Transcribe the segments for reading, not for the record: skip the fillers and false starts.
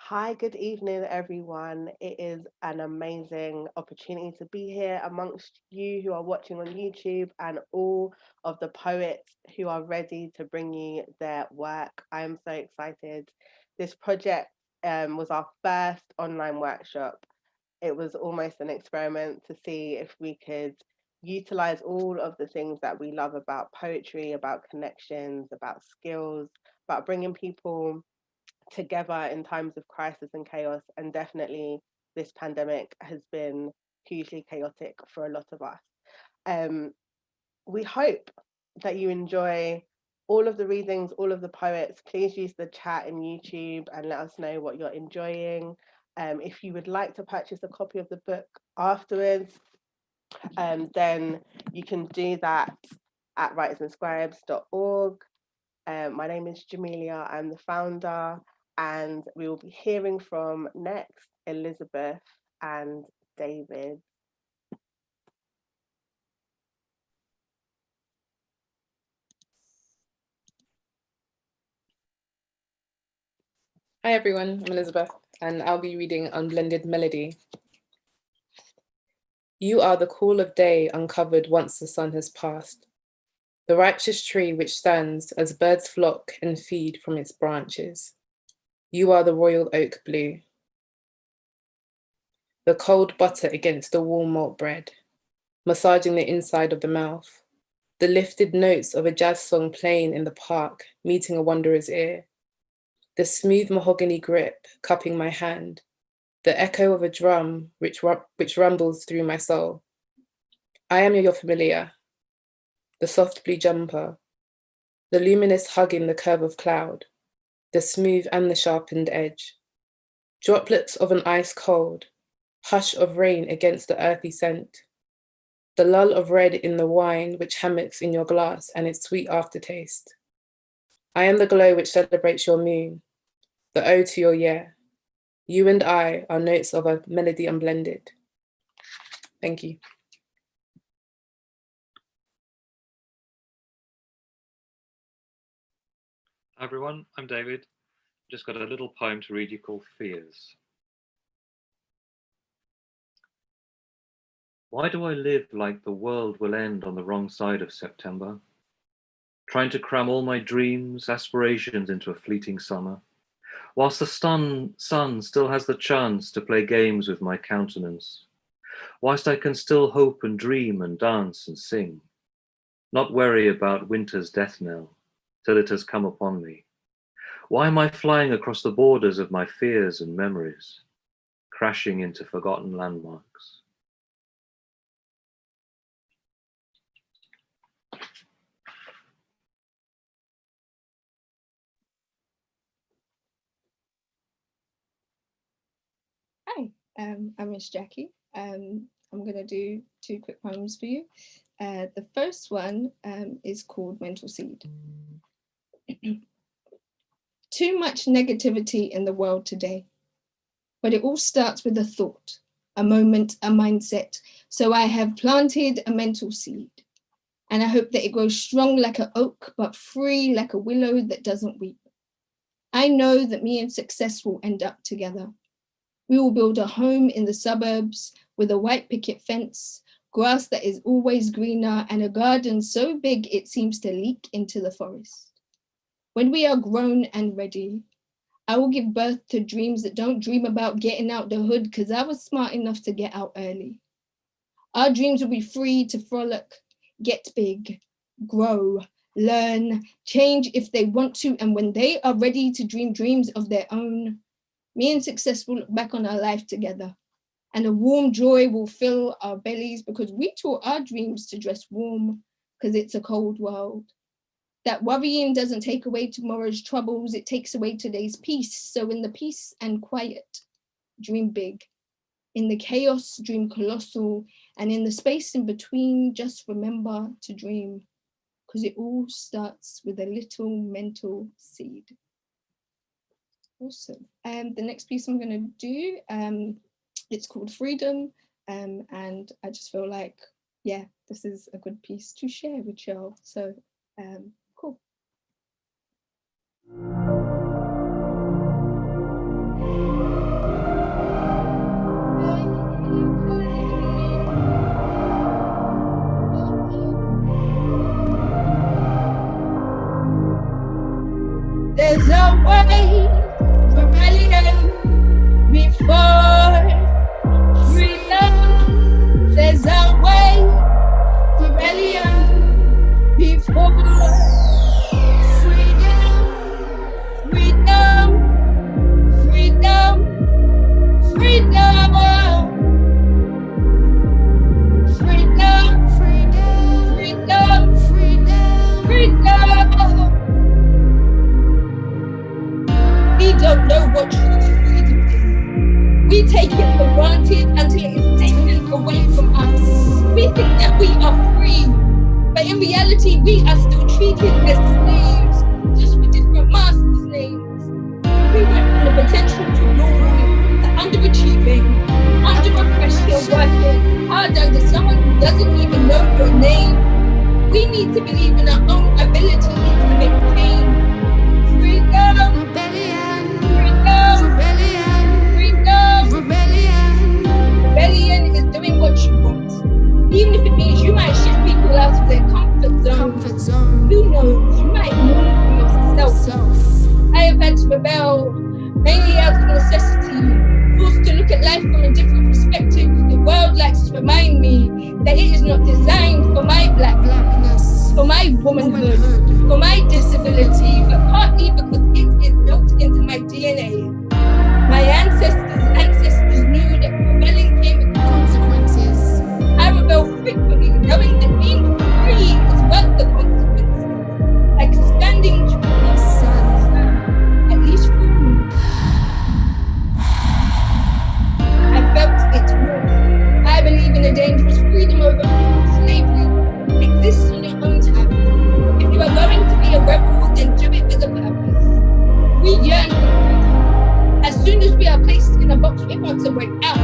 Hi, good evening, everyone. It is an amazing opportunity to be here amongst you who are watching on YouTube and all of the poets who are ready to bring you their work. I am so excited. This project was our first online workshop. It was almost an experiment to see if we could utilize all of the things that we love about poetry, about connections, about skills, about bringing people together in times of crisis and chaos. And definitely, this pandemic has been hugely chaotic for a lot of us. Um, we hope that you enjoy all of the readings, all of the poets. Please use the chat in YouTube and let us know what you're enjoying. If you would like to purchase a copy of the book afterwards, then you can do that at writersandscribes.org. My name is Jamelia, I'm the founder, and we will be hearing from next Elizabeth and David. Hi everyone, I'm Elizabeth, and I'll be reading Unblended Melody. You are the cool of day uncovered once the sun has passed, the righteous tree which stands as birds flock and feed from its branches. You are the royal oak blue, the cold butter against the warm malt bread, massaging the inside of the mouth, the lifted notes of a jazz song playing in the park, meeting a wanderer's ear, the smooth mahogany grip cupping my hand, the echo of a drum which rumbles through my soul. I am your familiar, the soft blue jumper, the luminous hugging the curve of cloud, the smooth and the sharpened edge. Droplets of an ice cold, hush of rain against the earthy scent, the lull of red in the wine which hammocks in your glass and its sweet aftertaste. I am the glow which celebrates your moon, the ode to your year. You and I are notes of a melody unblended. Thank you. Hi everyone, I'm David. Just got a little poem to read you called Fears. Why do I live like the world will end on the wrong side of September? Trying to cram all my dreams, aspirations into a fleeting summer, whilst the sun still has the chance to play games with my countenance, whilst I can still hope and dream and dance and sing, not worry about winter's death knell till it has come upon me. Why am I flying across the borders of my fears and memories, crashing into forgotten landmarks? Hi, I'm Miss Jackie. I'm going to do two quick poems for you. The first one is called Mental Seed. Too much negativity in the world today, but it all starts with a thought, a moment, a mindset. So I have planted a mental seed, and I hope that it grows strong like an oak, but free like a willow that doesn't weep. I know that me and success will end up together. We will build a home in the suburbs with a white picket fence, grass that is always greener, and a garden so big it seems to leak into the forest. When we are grown and ready, I will give birth to dreams that don't dream about getting out the hood because I was smart enough to get out early. Our dreams will be free to frolic, get big, grow, learn, change if they want to, and when they are ready to dream dreams of their own, me and success will look back on our life together, and a warm joy will fill our bellies because we taught our dreams to dress warm because it's a cold world. That worrying doesn't take away tomorrow's troubles, it takes away today's peace. So in the peace and quiet, dream big. In the chaos, dream colossal. And in the space in between, just remember to dream because it all starts with a little mental seed. Awesome. The next piece I'm going to do, it's called Freedom. And I just feel like, yeah, this is a good piece to share with y'all. So cool. There's always rebellion before freedom. There's always rebellion before freedom. Freedom, freedom, freedom. Freedom, freedom, freedom, freedom. We don't know what true freedom is. We take it for granted until it is taken away from us. We think that we are free, but in reality, we are still treated as slaves, just with different masters' names. We went from the potential to glory, to underachieving, under oppression, working hard under someone who doesn't even know your name. We need to believe in our own ability to make change. Freedom, rebellion, freedom, rebellion, freedom, rebellion. Rebellion is doing what you want, even if it means you might shift people out of their comfort zone. Who knows? You might move for yourself. I have had to rebel mainly out of necessity, forced to look at life from a different perspective. The world likes to remind me that it is not designed for my blackness, for my womanhood, for my disability, but partly because it is built into my DNA. My ancestors knew that rebelling came with consequences. I rebel frequently, knowing that being free is worth the consequences, like standing to the sun, at least for me. I felt it more. I believe in a dangerous freedom over slavery. Exist on your own time. If you are going to be a rebel, then do it with a purpose. We yearn for freedom. As soon as we are placed in a box, we want to break out,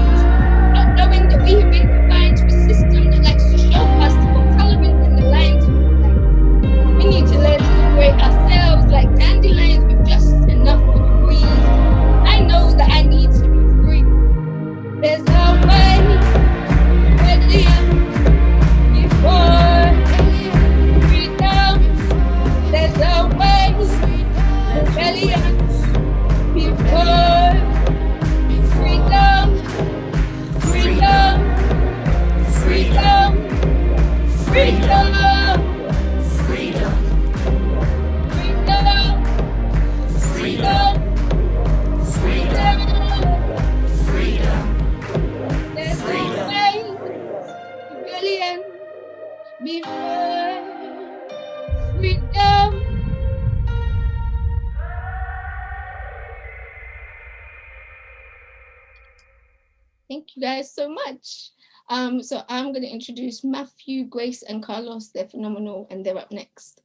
not knowing that we have been confined to a system that likes to show us what coloring in the lines of life. We need to learn to liberate ourselves like dandelions with just enough of a breeze. I know that I need to be free. There's no way rebellion before freedom. There's no way rebellion before freedom. Freedom, freedom, freedom, freedom, freedom, freedom, freedom. There's no way rebellion before freedom. Thank you guys so much. So I'm going to introduce Matthew, Grace, and Carlos. They're phenomenal, and they're up next.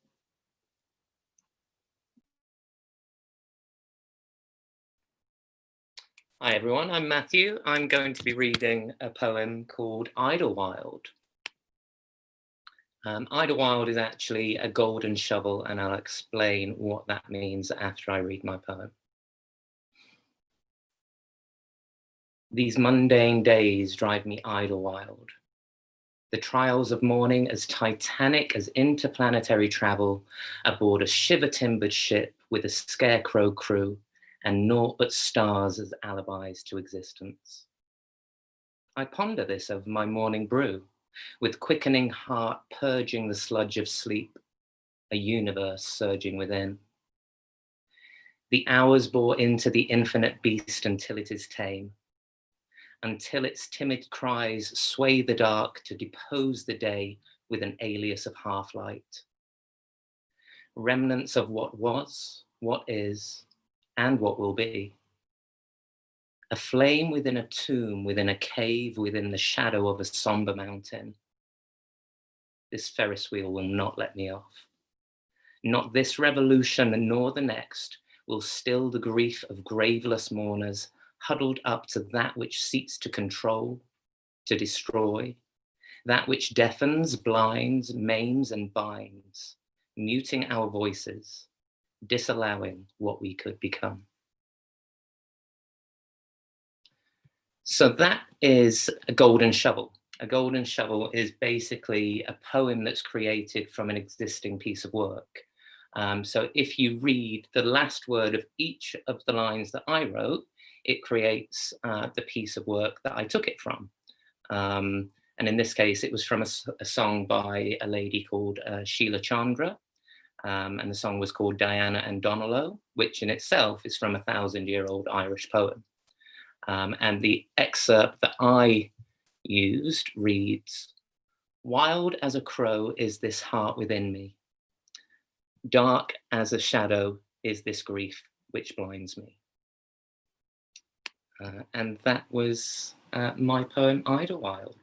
Hi everyone, I'm Matthew. I'm going to be reading a poem called Idlewild. Idlewild is actually a golden shovel, and I'll explain what that means after I read my poem. These mundane days drive me idlewild. The trials of morning as titanic as interplanetary travel aboard a shiver-timbered ship with a scarecrow crew and naught but stars as alibis to existence. I ponder this over my morning brew, with quickening heart purging the sludge of sleep, a universe surging within. The hours bore into the infinite beast until it is tame, until its timid cries sway the dark to depose the day with an alias of half-light. Remnants of what was, what is, and what will be. A flame within a tomb, within a cave, within the shadow of a somber mountain. This Ferris wheel will not let me off. Not this revolution, nor the next, will still the grief of graveless mourners huddled up to that which seeks to control, to destroy, that which deafens, blinds, maims, and binds, muting our voices, disallowing what we could become. So that is a golden shovel. A golden shovel is basically a poem that's created from an existing piece of work. So if you read the last word of each of the lines that I wrote, it creates the piece of work that I took it from. And in this case, it was from a song by a lady called Sheila Chandra. And the song was called Diana and Donalo, which in itself is from a 1,000-year-old Irish poem. And the excerpt that I used reads, "Wild as a crow is this heart within me. Dark as a shadow is this grief which blinds me." And that was my poem, Idlewild.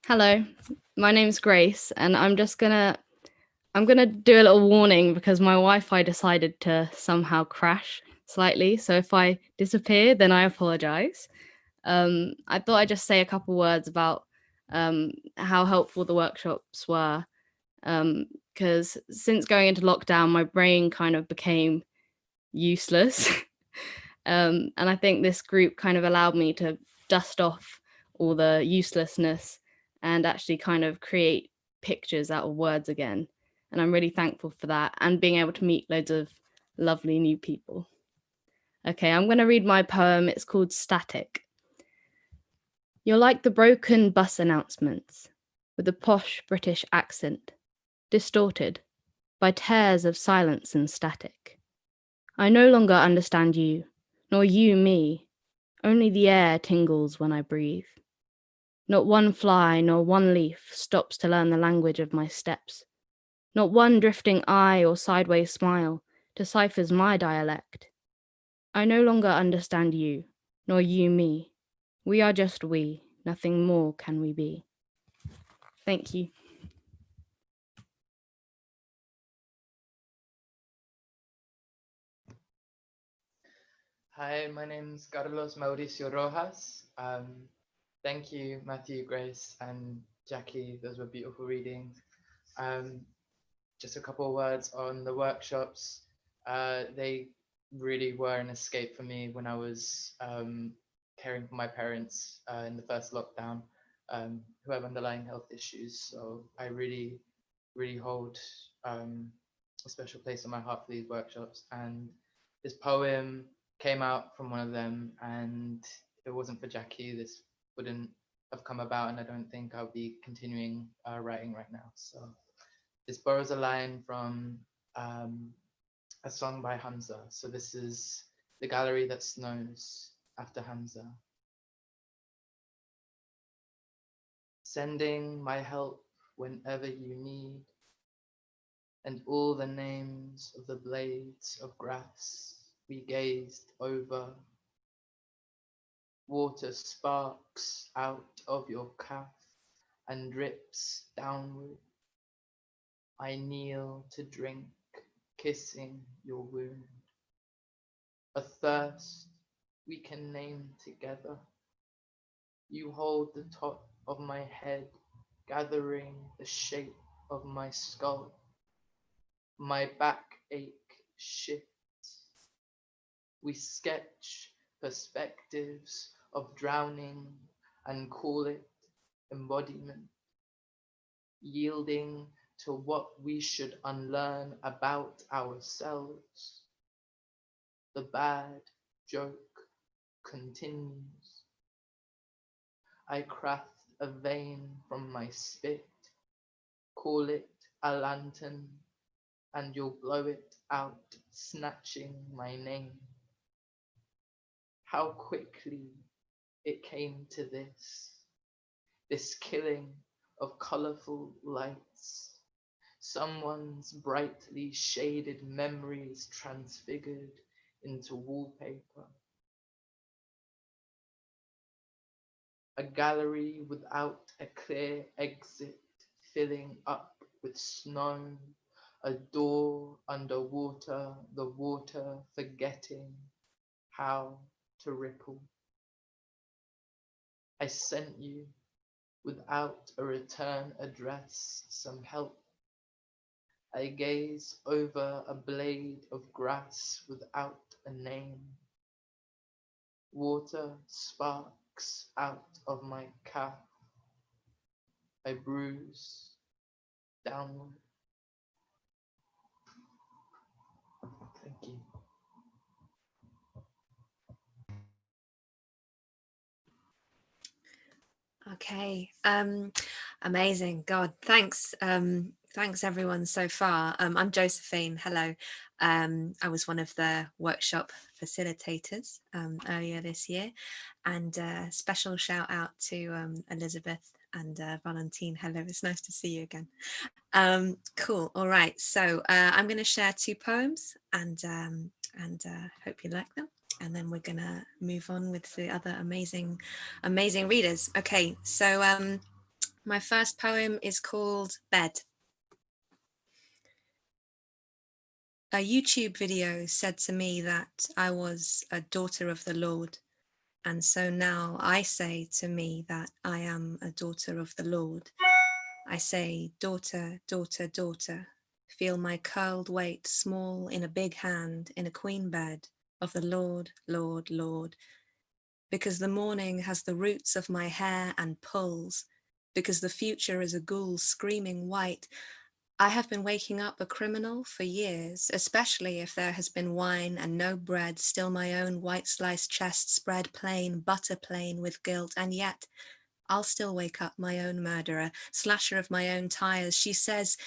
Hello, my name's Grace, and I'm gonna do a little warning because my Wi-Fi decided to somehow crash slightly. So if I disappear, then I apologize. I thought I'd just say a couple words about how helpful the workshops were, because since going into lockdown, my brain kind of became useless. And I think this group kind of allowed me to dust off all the uselessness and actually kind of create pictures out of words again. And I'm really thankful for that and being able to meet loads of lovely new people. Okay, I'm going to read my poem. It's called Static. You're like the broken bus announcements with a posh British accent, distorted by tears of silence and static. I no longer understand you, nor you me. Only the air tingles when I breathe. Not one fly nor one leaf stops to learn the language of my steps. Not one drifting eye or sideways smile deciphers my dialect. I no longer understand you, nor you me. We are just we, nothing more can we be. Thank you. Hi, my name's Carlos Mauricio Rojas. Thank you, Matthew, Grace, and Jackie. Those were beautiful readings. Just a couple of words on the workshops. They really were an escape for me when I was caring for my parents in the first lockdown, who have underlying health issues. So I really, really hold a special place in my heart for these workshops. And this poem came out from one of them, and if it wasn't for Jackie, this wouldn't have come about, and I don't think I'll be continuing writing right now. So this borrows a line from a song by Hamza. So this is The Gallery That Snows after Hamza. Sending my help whenever you need, and all the names of the blades of grass we gazed over. Water sparks out of your calf and drips downward. I kneel to drink, kissing your wound. A thirst we can name together. You hold the top of my head, gathering the shape of my skull. My backache shifts. We sketch perspectives of drowning and call it embodiment, yielding to what we should unlearn about ourselves. The bad joke continues. I craft a vein from my spit, call it a lantern, and you'll blow it out, snatching my name. How quickly it came to this killing of colorful lights, someone's brightly shaded memories transfigured into wallpaper. A gallery without a clear exit, filling up with snow, a door underwater, the water forgetting how to ripple. I sent you, without a return address, some help. I gaze over a blade of grass without a name. Water sparks cracks out of my calf. I bruise downward. Thank you. Okay, amazing. God, thanks. Thanks everyone so far. I'm Josephine. Hello. I was one of the workshop facilitators earlier this year, and special shout out to Elizabeth and Valentine. Hello, it's nice to see you again. Cool. All right. So I'm going to share 2 poems, and hope you like them. And then we're gonna move on with the other amazing readers. Okay, so my first poem is called Bed. A YouTube video said to me that I was a daughter of the Lord, and so now I say to me that I am a daughter of the Lord. I say, daughter, daughter, daughter, feel my curled weight small in a big hand in a queen bed of the Lord, Lord, Lord. Because the morning has the roots of my hair and pulls, because the future is a ghoul screaming white, I have been waking up a criminal for years, especially if there has been wine and no bread, still my own white sliced chest spread plain, butter plain with guilt, and yet I'll still wake up my own murderer, slasher of my own tires. She says,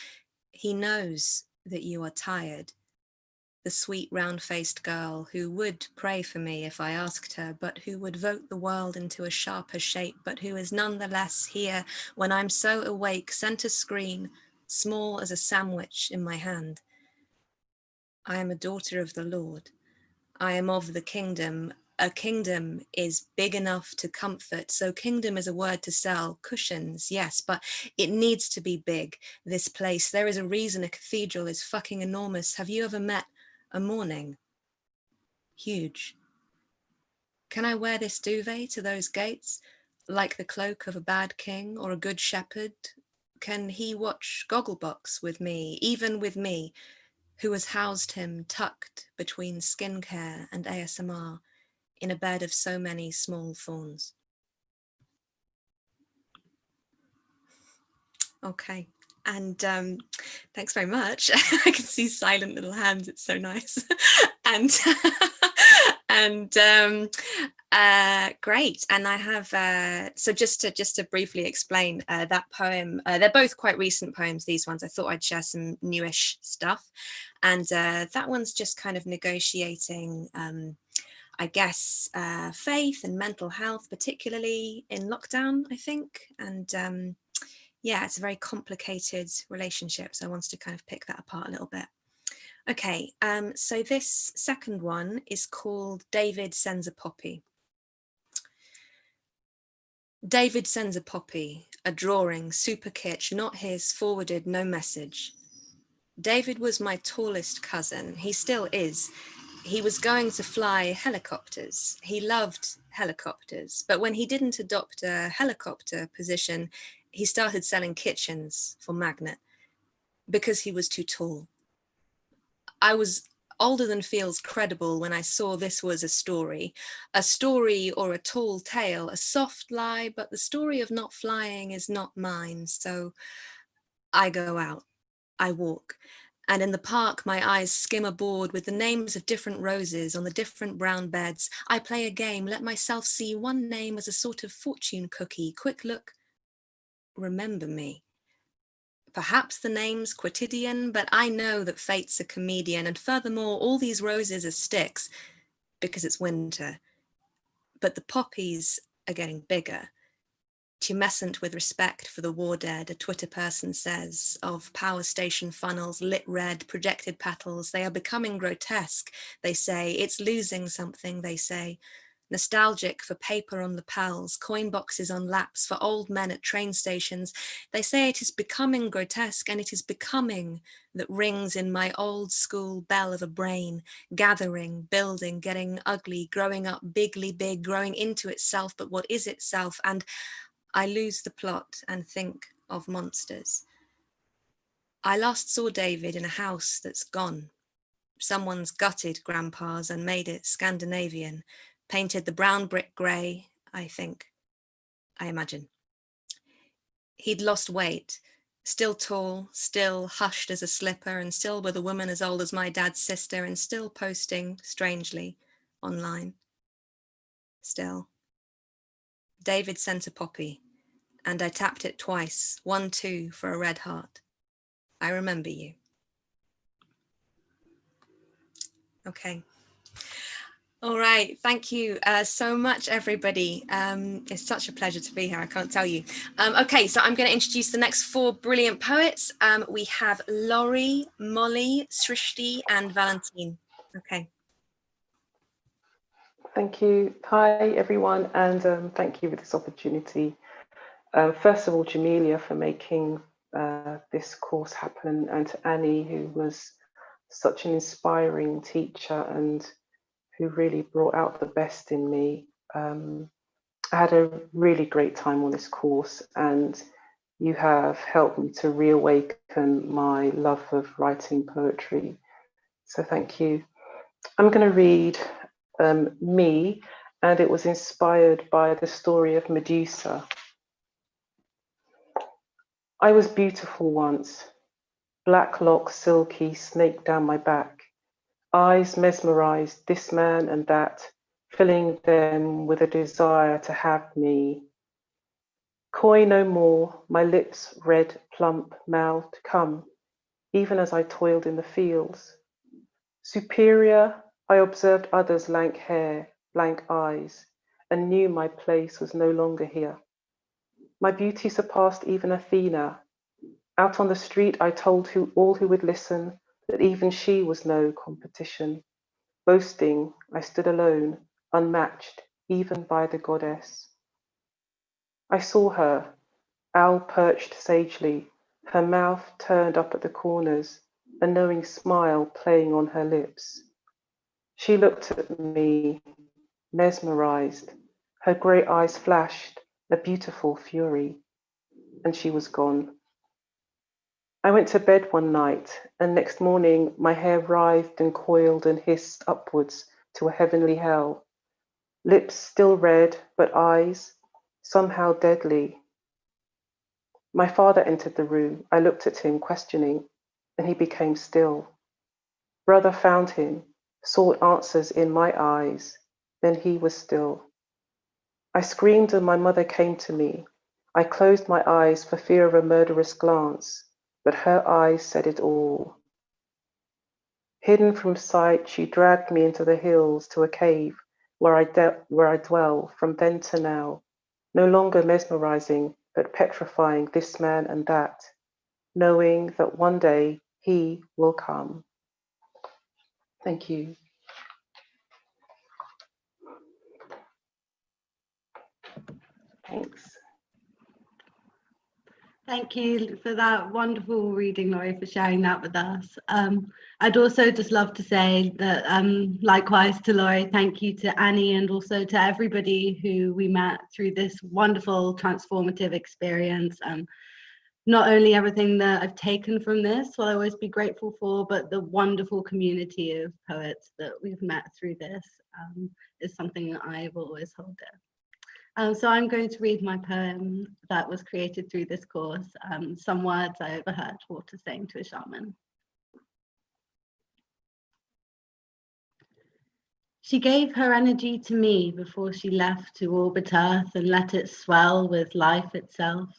he knows that you are tired. The sweet round-faced girl who would pray for me if I asked her, but who would vote the world into a sharper shape, but who is nonetheless here when I'm so awake, center screen, small as a sandwich in my hand. I am a daughter of the Lord. I am of the kingdom. A kingdom is big enough to comfort. So kingdom is a word to sell. Cushions, yes, but it needs to be big, this place. There is a reason a cathedral is fucking enormous. Have you ever met a morning? Huge. Can I wear this duvet to those gates, like the cloak of a bad king or a good shepherd? Can he watch Gogglebox with me, even with me, who has housed him tucked between skincare and ASMR in a bed of so many small thorns? Okay. And thanks very much. I can see silent little hands. It's so nice. and great. And I have so just to briefly explain that poem. They're both quite recent poems. These ones. I thought I'd share some newish stuff, and that one's just kind of negotiating. I guess faith and mental health, particularly in lockdown, I think, and yeah, it's a very complicated relationship. So I wanted to kind of pick that apart a little bit. Okay, so this second one is called David Sends a Poppy. David sends a poppy, a drawing, super kitsch, not his, forwarded, no message. David was my tallest cousin. He still is. He was going to fly helicopters. He loved helicopters. But when he didn't adopt a helicopter position, he started selling kitchens for Magnet because he was too tall. I was older than feels credible when I saw this was a story or a tall tale, a soft lie, but the story of not flying is not mine. So I go out, I walk. And in the park, my eyes skim a board with the names of different roses on the different brown beds. I play a game, let myself see one name as a sort of fortune cookie. Quick look, remember me. Perhaps the name's quotidian, but I know that fate's a comedian. And furthermore, all these roses are sticks because it's winter. But the poppies are getting bigger. Tumescent with respect for the war dead, a Twitter person says, of power station funnels, lit red, projected petals. They are becoming grotesque, they say. It's losing something, they say. Nostalgic for paper on lapels, coin boxes on laps, for old men at train stations. They say it is becoming grotesque, and it is becoming that rings in my old school bell of a brain, gathering, building, getting ugly, growing up bigly big, growing into itself, but what is itself? And I lose the plot and think of monsters. I last saw David in a house that's gone. Someone's gutted grandpa's and made it Scandinavian, painted the brown brick grey, I imagine. He'd lost weight, still tall, still hushed as a slipper, and still with a woman as old as my dad's sister, and still posting, strangely, online. Still. David sent a poppy, and I tapped it twice, 1, 2 for a red heart. I remember you. Okay. All right, thank you so much, everybody. It's such a pleasure to be here, I can't tell you. Okay, so I'm going to introduce the next 4 brilliant poets. We have Laurie, Molly, Srishti, and Valentine. Okay. Thank you. Hi, everyone, and thank you for this opportunity. First of all, Jamelia, for making this course happen, and to Annie, who was such an inspiring teacher and who really brought out the best in me. I had a really great time on this course, and you have helped me to reawaken my love of writing poetry. So thank you. I'm going to read Me, and it was inspired by the story of Medusa. I was beautiful once, black locks silky snaked down my back. Eyes mesmerized this man and that, filling them with a desire to have me. Coy no more, my lips red, plump, mouthed, come, even as I toiled in the fields. Superior, I observed others' lank hair, blank eyes, and knew my place was no longer here. My beauty surpassed even Athena. Out on the street, I told all who would listen that even she was no competition. Boasting, I stood alone, unmatched, even by the goddess. I saw her, owl perched sagely, her mouth turned up at the corners, a knowing smile playing on her lips. She looked at me, mesmerized. Her grey eyes flashed a beautiful fury, and she was gone. I went to bed one night, and next morning my hair writhed and coiled and hissed upwards to a heavenly hell. Lips still red, but eyes somehow deadly. My father entered the room. I looked at him, questioning, and he became still. Brother found him, sought answers in my eyes, then he was still. I screamed and my mother came to me. I closed my eyes for fear of a murderous glance, but her eyes said it all. Hidden from sight, she dragged me into the hills to a cave where I dwell from then to now, no longer mesmerizing, but petrifying this man and that, knowing that one day he will come. Thank you. Thanks. Thank you for that wonderful reading, Laurie, for sharing that with us. I'd also just love to say that likewise to Laurie, thank you to Annie and also to everybody who we met through this wonderful transformative experience. Not only everything that I've taken from this will I always be grateful for, but the wonderful community of poets that we've met through this is something that I will always hold dear. So I'm going to read my poem that was created through this course, Some Words I Overheard Water Saying to a Shaman. She gave her energy to me before she left to orbit Earth and let it swell with life itself.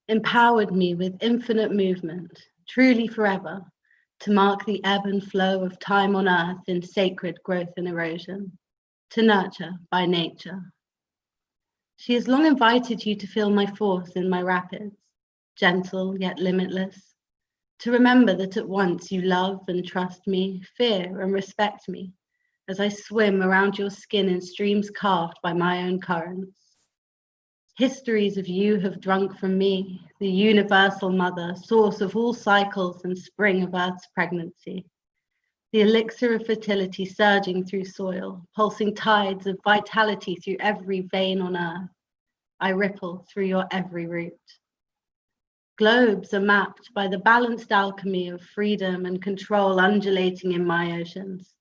Empowered me with infinite movement, truly forever, to mark the ebb and flow of time on Earth in sacred growth and erosion, to nurture by nature. She has long invited you to feel my force in my rapids, gentle yet limitless, to remember that at once you love and trust me, fear and respect me, as I swim around your skin in streams carved by my own currents. Histories of you have drunk from me, the universal mother, source of all cycles and spring of Earth's pregnancy. The elixir of fertility surging through soil, pulsing tides of vitality through every vein on Earth. I ripple through your every root. Globes are mapped by the balanced alchemy of freedom and control undulating in my oceans,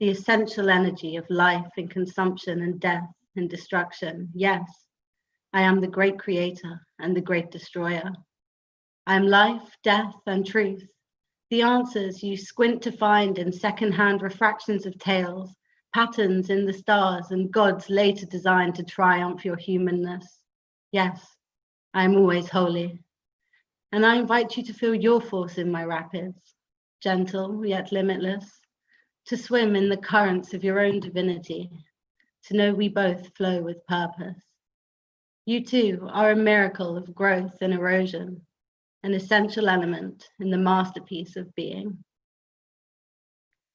the essential energy of life and consumption and death, and destruction. Yes, I am the great creator and the great destroyer. I am life, death, and truth. The answers you squint to find in second-hand refractions of tales, patterns in the stars, and gods later designed to triumph your humanness. Yes, I am always holy. And I invite you to feel your force in my rapids, gentle yet limitless, to swim in the currents of your own divinity, to know we both flow with purpose. You too are a miracle of growth and erosion, an essential element in the masterpiece of being.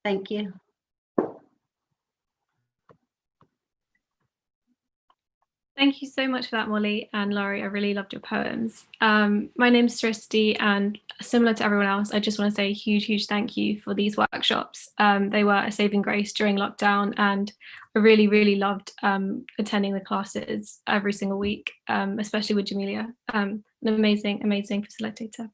Thank you. Thank you so much for that, Molly and Laurie. I really loved your poems. My name's Sristi, and similar to everyone else, I just want to say a huge thank you for these workshops. They were a saving grace during lockdown, and I really loved attending the classes every single week, especially with Jamelia, an amazing facilitator.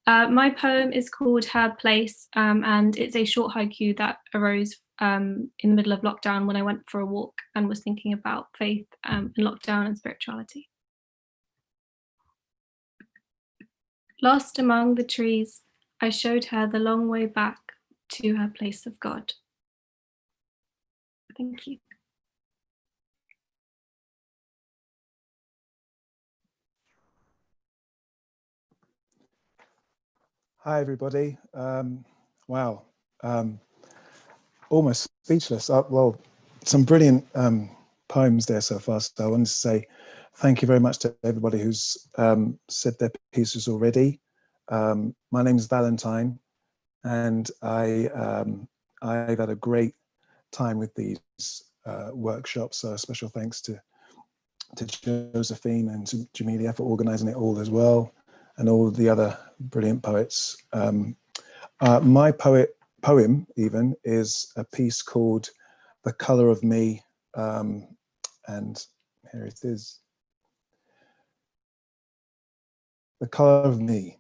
My poem is called Her Place, and it's a short haiku that arose in the middle of lockdown when I went for a walk and was thinking about faith and lockdown and spirituality. Lost among the trees, I showed her the long way back to her place of God. Thank you. Hi, everybody. Wow. Almost speechless. Well, some brilliant poems there so far. So I wanted to say thank you very much to everybody who's said their pieces already. My name is Valentine, and I've had a great time with these workshops. So a special thanks to Josephine and to Jamelia for organising it all as well, and all of the other brilliant poets. My poem even is a piece called The Colour of Me, and here it is. The colour of me.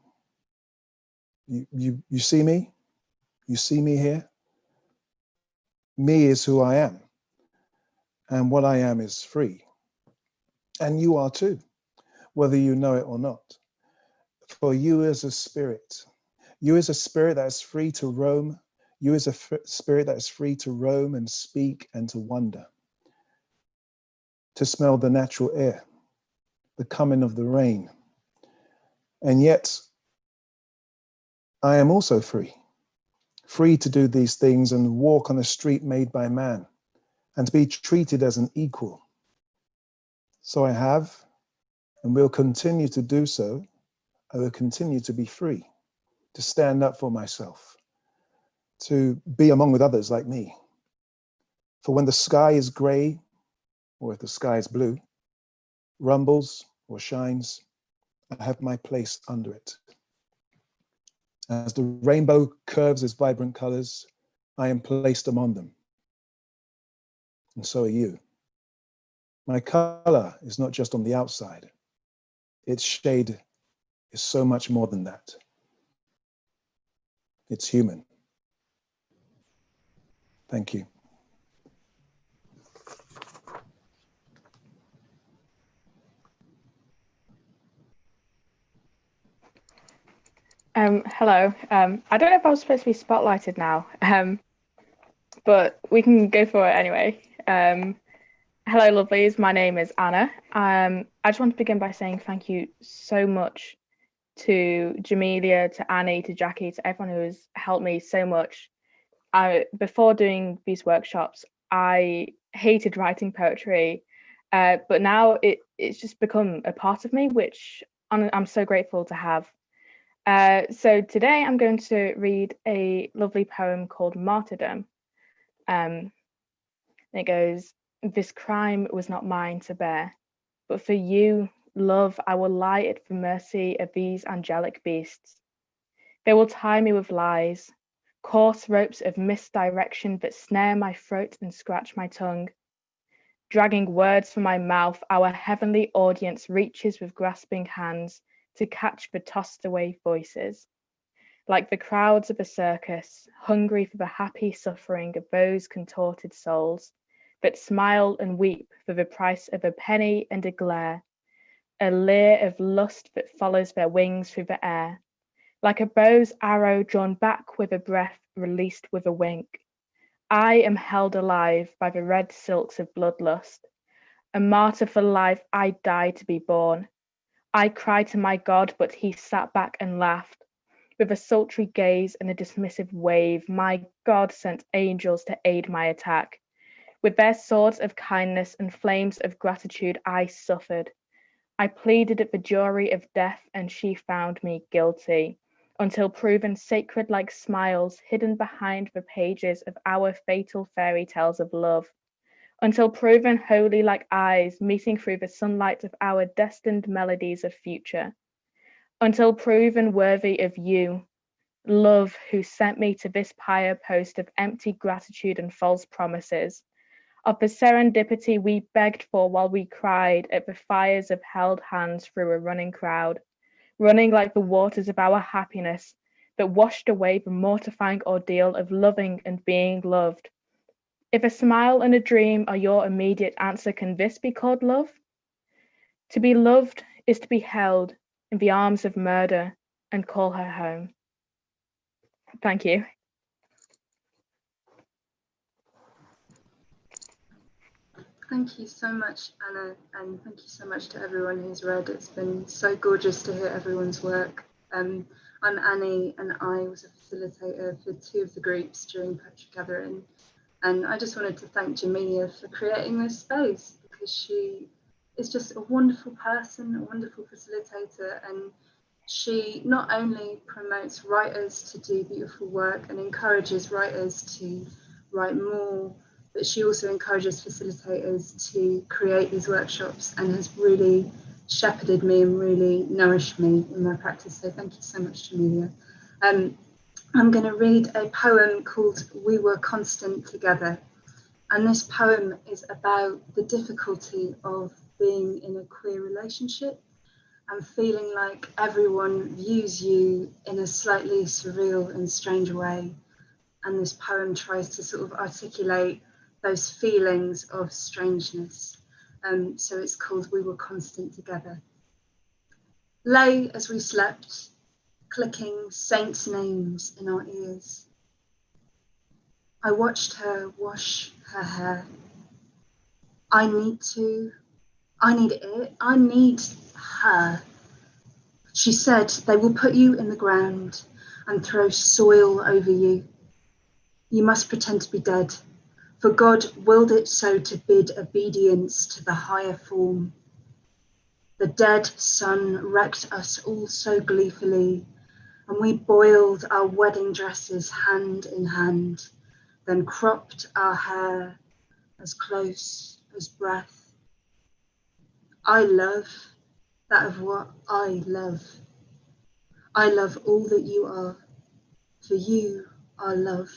You see me? You see me here? Me is who I am, and what I am is free. And you are too, whether you know it or not. For you is a spirit. You is a spirit that is free to roam. You is a spirit that is free to roam and speak and to wonder, to smell the natural air, the coming of the rain. And yet, I am also free to do these things and walk on a street made by man and to be treated as an equal. So I have and will continue to do so. I will continue to be free, to stand up for myself, to be among with others like me. For when the sky is gray, or if the sky is blue, rumbles or shines, I have my place under it. As the rainbow curves its vibrant colors, I am placed among them. And so are you. My color is not just on the outside. Its shade is so much more than that. It's human. Thank you. Hello. I don't know if I was supposed to be spotlighted now, but we can go for it anyway. Hello, lovelies. My name is Anna. I just want to begin by saying thank you so much to Jamelia, to Annie, to Jackie, to everyone who has helped me so much. Before doing these workshops, I hated writing poetry, but now it's just become a part of me, which I'm so grateful to have. So today I'm going to read a lovely poem called Martyrdom. It goes, "This crime was not mine to bear, but for you, love, I will lie at the mercy of these angelic beasts. They will tie me with lies, coarse ropes of misdirection that snare my throat and scratch my tongue. Dragging words from my mouth, our heavenly audience reaches with grasping hands to catch the tossed away voices. Like the crowds of a circus, hungry for the happy suffering of those contorted souls, that smile and weep for the price of a penny and a glare, a leer of lust that follows their wings through the air, like a bow's arrow drawn back with a breath released with a wink. I am held alive by the red silks of bloodlust. A martyr for life, I died to be born. I cried to my God, but he sat back and laughed. With a sultry gaze and a dismissive wave, my God sent angels to aid my attack. With their swords of kindness and flames of gratitude, I suffered. I pleaded at the jury of death, and she found me guilty, until proven sacred like smiles hidden behind the pages of our fatal fairy tales of love, until proven holy like eyes meeting through the sunlight of our destined melodies of future, until proven worthy of you, love, who sent me to this pyre post of empty gratitude and false promises, of the serendipity we begged for while we cried at the fires of held hands through a running crowd, running like the waters of our happiness that washed away the mortifying ordeal of loving and being loved. If a smile and a dream are your immediate answer, can this be called love? To be loved is to be held in the arms of murder and call her home. Thank you. Thank you so much, Anna, and thank you so much to everyone who's read. It's been so gorgeous to hear everyone's work. I'm Annie, and I was a facilitator for 2 of the groups during Poetry Gathering. And I just wanted to thank Jamelia for creating this space, because she is just a wonderful person, a wonderful facilitator, and she not only promotes writers to do beautiful work and encourages writers to write more, but she also encourages facilitators to create these workshops, and has really shepherded me and really nourished me in my practice. So thank you so much, Jamelia. I'm going to read a poem called We Were Constant Together. And this poem is about the difficulty of being in a queer relationship and feeling like everyone views you in a slightly surreal and strange way. And this poem tries to sort of articulate those feelings of strangeness. So it's called We Were Constant Together. Lay as we slept, clicking saints' names in our ears. I watched her wash her hair. I need it, I need her. She said, they will put you in the ground and throw soil over you. You must pretend to be dead, for God willed it so to bid obedience to the higher form. The dead sun wrecked us all so gleefully, and we boiled our wedding dresses hand in hand, then cropped our hair as close as breath. I love that of what I love. I love all that you are, for you are love.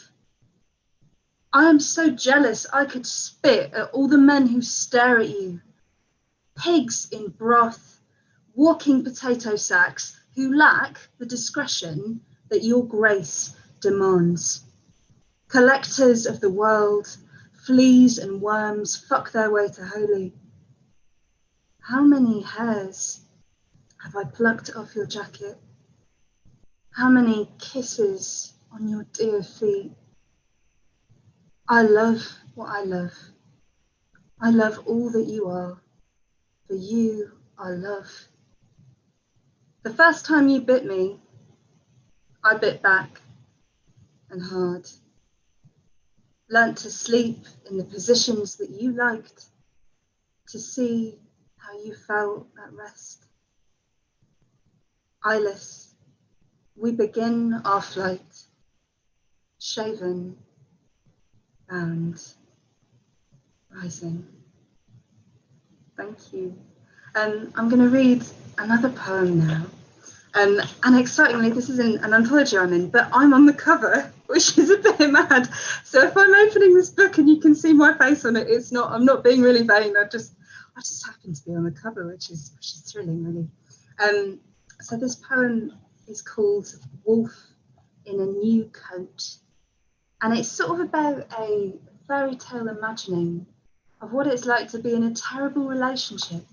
I am so jealous I could spit at all the men who stare at you. Pigs in broth, walking potato sacks who lack the discretion that your grace demands. Collectors of the world, fleas and worms fuck their way to holy. How many hairs have I plucked off your jacket? How many kisses on your dear feet? I love what I love. I love all that you are, for you are love. The first time you bit me, I bit back and hard. Learnt to sleep in the positions that you liked, to see how you felt at rest. Eyeless, we begin our flight, shaven, bound, rising. Thank you. I'm going to read another poem now. And excitingly, this isn't an anthology I'm in, but I'm on the cover, which is a bit mad. So if I'm opening this book and you can see my face on it, it's not, I'm not being really vain. I just happen to be on the cover, which is thrilling, really. So this poem is called Wolf in a New Coat. And it's sort of about a fairy tale imagining of what it's like to be in a terrible relationship,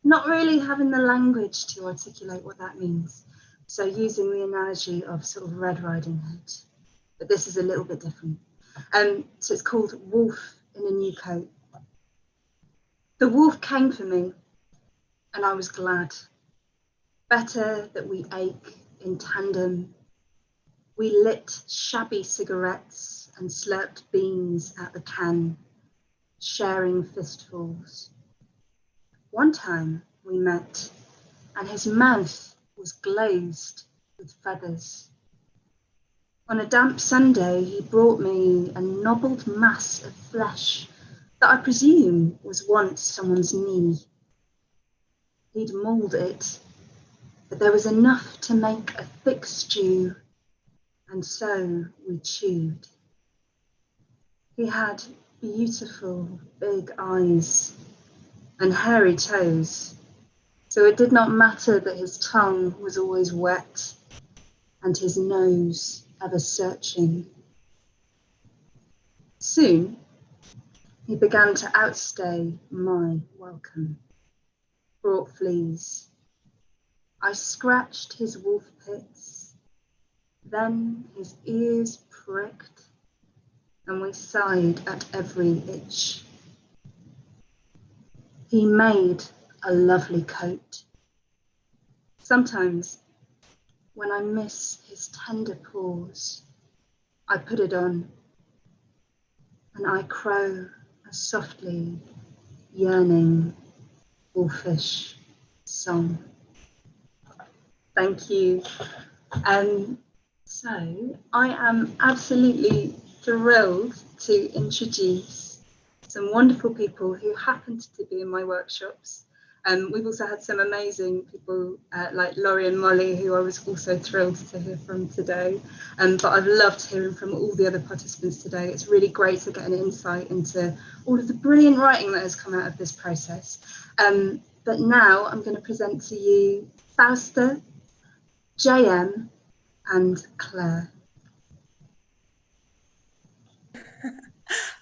not really having the language to articulate what that means. So using the analogy of sort of Red Riding Hood, but this is a little bit different. So it's called Wolf in a New Coat. The wolf came for me, and I was glad. Better that we ache in tandem. We lit shabby cigarettes and slurped beans at the can, sharing fistfuls. One time we met, and his mouth was glazed with feathers. On a damp Sunday, he brought me a nobbled mass of flesh that I presume was once someone's knee. He'd mauled it, but there was enough to make a thick stew, and so we chewed. He had beautiful big eyes and hairy toes, so it did not matter that his tongue was always wet and his nose ever searching. Soon, he began to outstay my welcome, brought fleas. I scratched his wolf pits, then his ears pricked, and we sighed at every itch. He made a lovely coat. Sometimes, when I miss his tender paws, I put it on, and I crow a softly yearning wolfish song. Thank you. So I am absolutely thrilled to introduce some wonderful people who happened to be in my workshops. We've also had some amazing people like Laurie and Molly, who I was also thrilled to hear from today. But I've loved hearing from all the other participants today. It's really great to get an insight into all of the brilliant writing that has come out of this process. But now I'm going to present to you Fausta, JM, and Claire.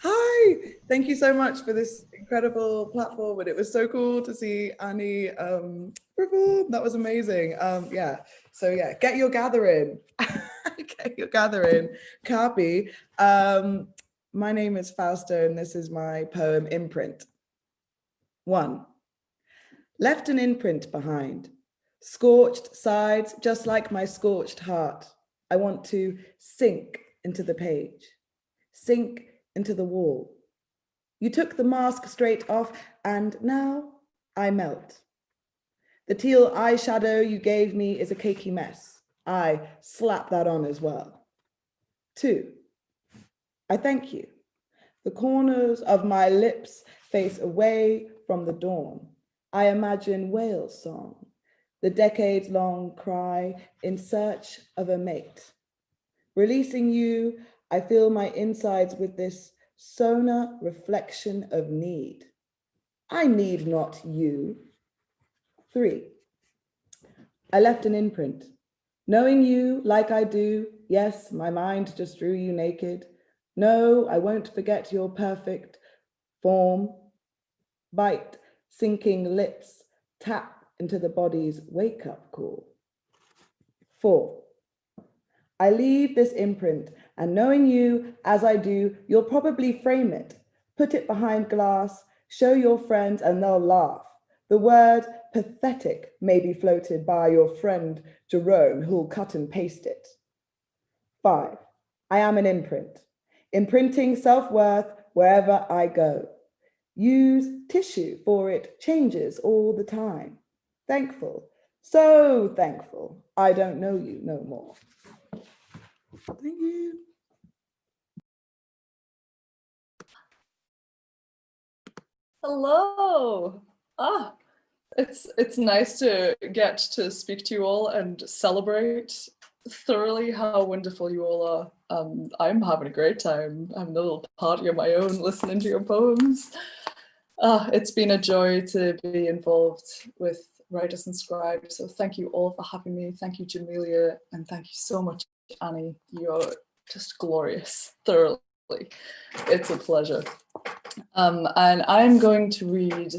Hi, thank you so much for this incredible platform, and it was so cool to see Annie perform. That was amazing. So get your gathering. Get your gathering. Copy. My name is Fausta, and this is my poem Imprint. 1. Left an imprint behind. Scorched sides, just like my scorched heart. I want to sink into the page. Sink into the wall. You took the mask straight off, and now I melt. The teal eyeshadow you gave me is a cakey mess. I slap that on as well. 2. I thank you. The corners of my lips face away from the dawn. I imagine whale's song, the decades-long cry in search of a mate. Releasing you, I fill my insides with this sonar reflection of need. I need not you. 3. I left an imprint. Knowing you like I do, yes, my mind just drew you naked. No, I won't forget your perfect form. Bite, sinking lips, tap into the body's wake-up call. 4. I leave this imprint, and knowing you as I do, you'll probably frame it, put it behind glass, show your friends, and they'll laugh. The word pathetic may be floated by your friend Jerome, who'll cut and paste it. 5. I am an imprint, imprinting self-worth wherever I go. Use tissue for it changes all the time. Thankful, so thankful, I don't know you no more. Thank you. Hello. It's nice to get to speak to you all and celebrate thoroughly how wonderful you all are. I'm having a great time. I'm having a little party of my own listening to your poems. It's been a joy to be involved with Writerz and Scribez. So thank you all for having me. Thank you, Jamelia, and thank you so much, Annie. You're just glorious, thoroughly. It's a pleasure. And I'm going to read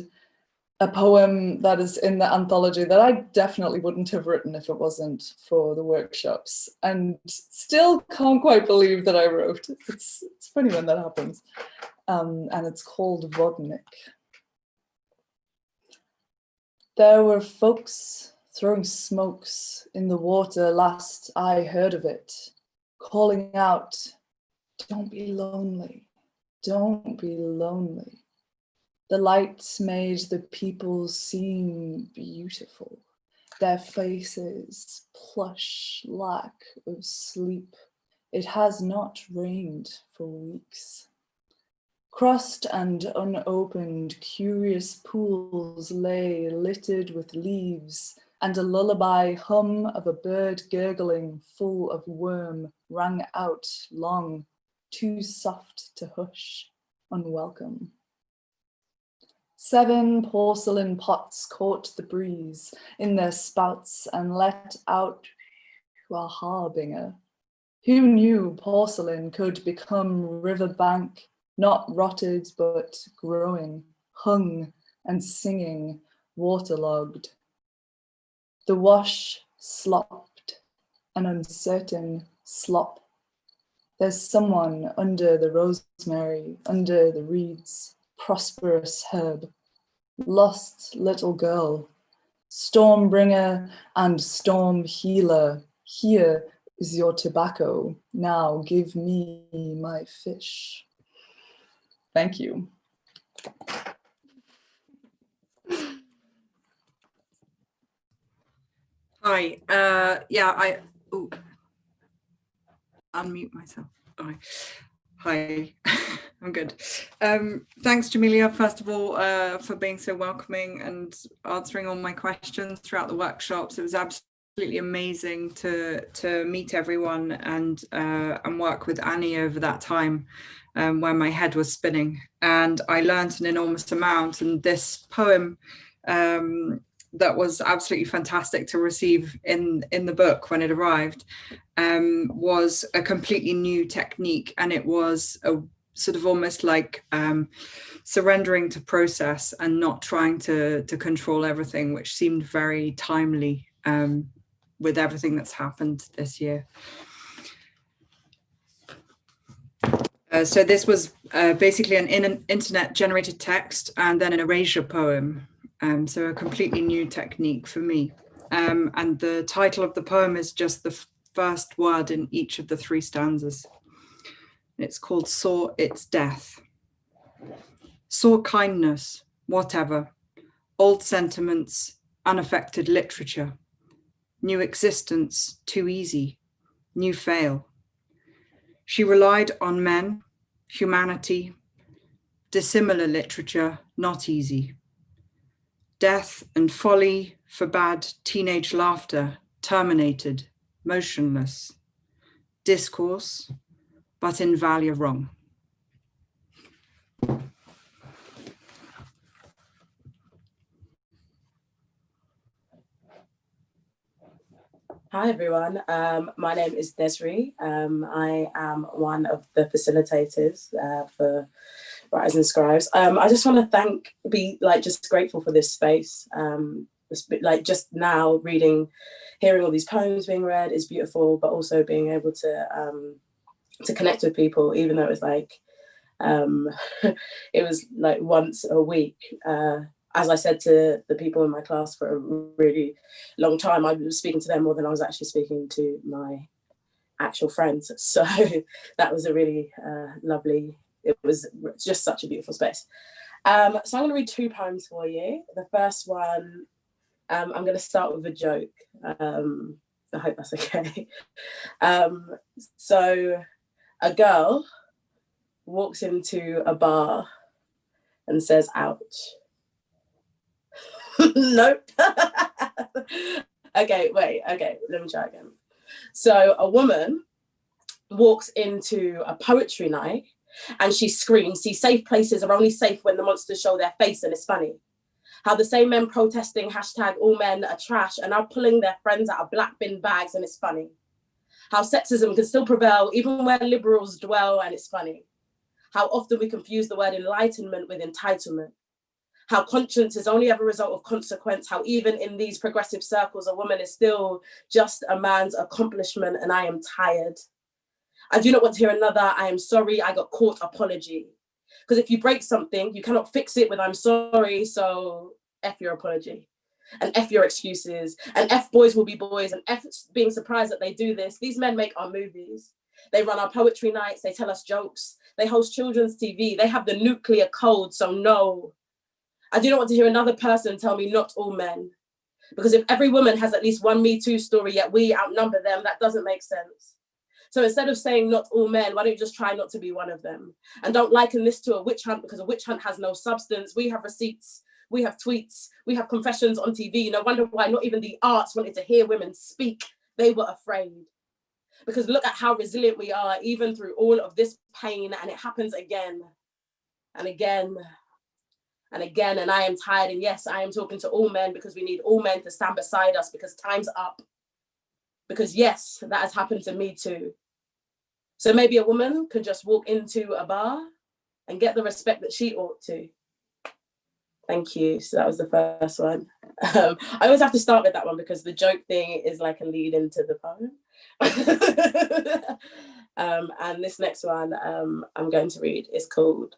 a poem that is in the anthology that I definitely wouldn't have written if it wasn't for the workshops, and still can't quite believe that I wrote. It's funny when that happens. And it's called Vodnik. There were folks throwing smokes in the water last I heard of it, calling out, "Don't be lonely, don't be lonely." The lights made the people seem beautiful, their faces plush lack of sleep. It has not rained for weeks. Crossed and unopened, curious pools lay littered with leaves, and a lullaby hum of a bird gurgling full of worm rang out long, too soft to hush, unwelcome. 7 porcelain pots caught the breeze in their spouts and let out a harbinger. Who knew porcelain could become riverbank, not rotted but growing, hung and singing, waterlogged? The wash slopped, an uncertain slop. There's someone under the rosemary, under the reeds, prosperous herb, lost little girl, storm bringer and storm healer. Here is your tobacco, now give me my fish. Thank you. Hi, unmute myself. Hi, I'm good. Thanks, Jamelia, first of all, for being so welcoming and answering all my questions throughout the workshops. It was absolutely amazing to meet everyone and work with Annie over that time where my head was spinning. And I learned an enormous amount. And this poem that was absolutely fantastic to receive in the book when it arrived was a completely new technique, and it was a sort of almost like surrendering to process and not trying to control everything, which seemed very timely with everything that's happened this year. So this was basically an internet generated text and then an erasure poem. So a completely new technique for me. And the title of the poem is just the first word in each of the 3 stanzas. It's called Saw Its Death. Saw kindness, whatever, old sentiments, unaffected literature, new existence, too easy, new fail. She relied on men, humanity, dissimilar literature, not easy. Death and folly forbade teenage laughter, terminated, motionless. Discourse, but in value wrong. Hi everyone, my name is Desiree. I am one of the facilitators for Writerz and Scribez. I just want to just grateful for this space. Like just now hearing all these poems being read is beautiful, but also being able to connect with people, even though it was like, it was like once a week. As I said to the people in my class for a really long time, I was speaking to them more than I was actually speaking to my actual friends. So that was a really lovely, it was just such a beautiful space. So I'm going to read 2 poems for you. The first one, I'm going to start with a joke. I hope that's okay. So a girl walks into a bar and says, ouch. Nope. Okay, let me try again. So a woman walks into a poetry night and she screams, see, safe places are only safe when the monsters show their face, and it's funny how the same men protesting hashtag all men are trash are now pulling their friends out of black bin bags, and it's funny how sexism can still prevail even where liberals dwell, and it's funny How often we confuse the word enlightenment with entitlement. How conscience is only ever a result of consequence. How even in these progressive circles, a woman is still just a man's accomplishment, and I am tired. I do not want to hear another "I am sorry, I got caught" apology. Because if you break something, you cannot fix it with "I'm sorry," so F your apology. And F your excuses. And F boys will be boys. And F being surprised that they do this. These men make our movies. They run our poetry nights. They tell us jokes. They host children's TV. They have the nuclear code, so no. I do not want to hear another person tell me not all men. Because if every woman has at least one Me Too story, yet we outnumber them, that doesn't make sense. So instead of saying not all men, why don't you just try not to be one of them? And don't liken this to a witch hunt, because a witch hunt has no substance. We have receipts, we have tweets, we have confessions on TV. No wonder why not even the arts wanted to hear women speak. They were afraid. Because look at how resilient we are, even through all of this pain, and it happens again and again and again. And I am tired. And yes, I am talking to all men, because we need all men to stand beside us, because time's up. Because yes, that has happened to me too. So maybe a woman could just walk into a bar and get the respect that she ought to. Thank you. So that was the first one. I always have to start with that one because the joke thing is like a lead into the poem. And this next one I'm going to read is called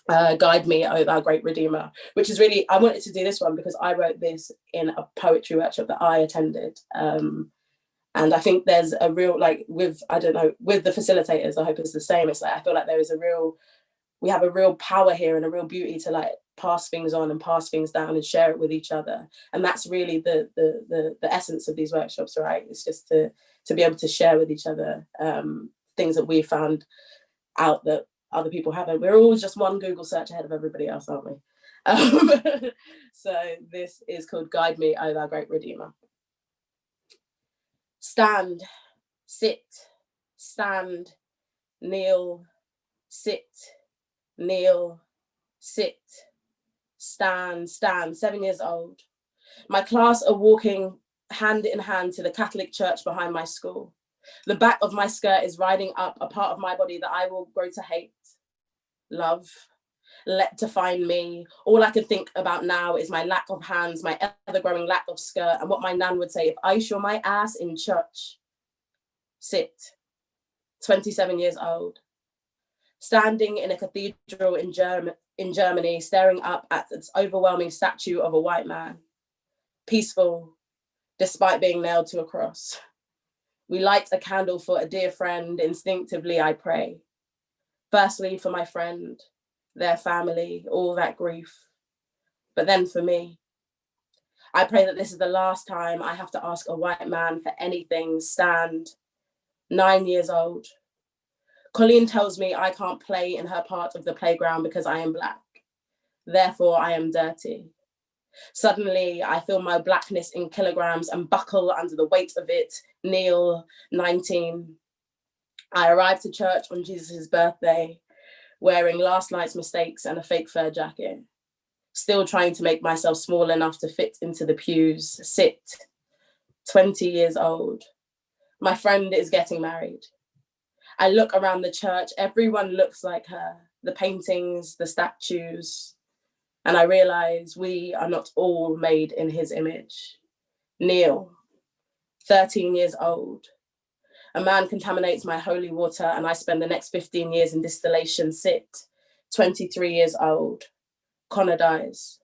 Guide Me, O Thou Great Redeemer, which is really, I wanted to do this one because I wrote this in a poetry workshop that I attended. And I think there's a real, like with, I don't know, with the facilitators, I hope it's the same. It's like, I feel like there is a real, we have a real power here and a real beauty to like pass things on and pass things down and share it with each other. And that's really the essence of these workshops, right? It's just to be able to share with each other things that we found out that other people haven't. We're all just one Google search ahead of everybody else, aren't we? So this is called Guide Me, O Thou Great Redeemer. Stand, sit, stand, kneel, sit, kneel, sit, stand, stand. 7 years old. My class are walking hand in hand to the Catholic church behind my school. The back of my skirt is riding up a part of my body that I will grow to hate. Love, let to find me. All I can think about now is my lack of hands, my ever-growing lack of skirt, and what my nan would say if I show my ass in church. Sit, 27 years old. Standing in a cathedral in Germany, staring up at its overwhelming statue of a white man. Peaceful, despite being nailed to a cross. We light a candle for a dear friend. Instinctively, I pray. Firstly, for my friend, their family, all that grief. But then for me, I pray that this is the last time I have to ask a white man for anything. Stand, 9 years old. Colleen tells me I can't play in her part of the playground because I am Black. Therefore, I am dirty. Suddenly, I feel my Blackness in kilograms and buckle under the weight of it. Kneel, 19. I arrived to church on Jesus' birthday, wearing last night's mistakes and a fake fur jacket, still trying to make myself small enough to fit into the pews. Sit, 20 years old. My friend is getting married. I look around the church, everyone looks like her, the paintings, the statues, and I realize we are not all made in his image. Neil, 13 years old. A man contaminates my holy water and I spend the next 15 years in distillation. Sit, 23 years old. Connor dies.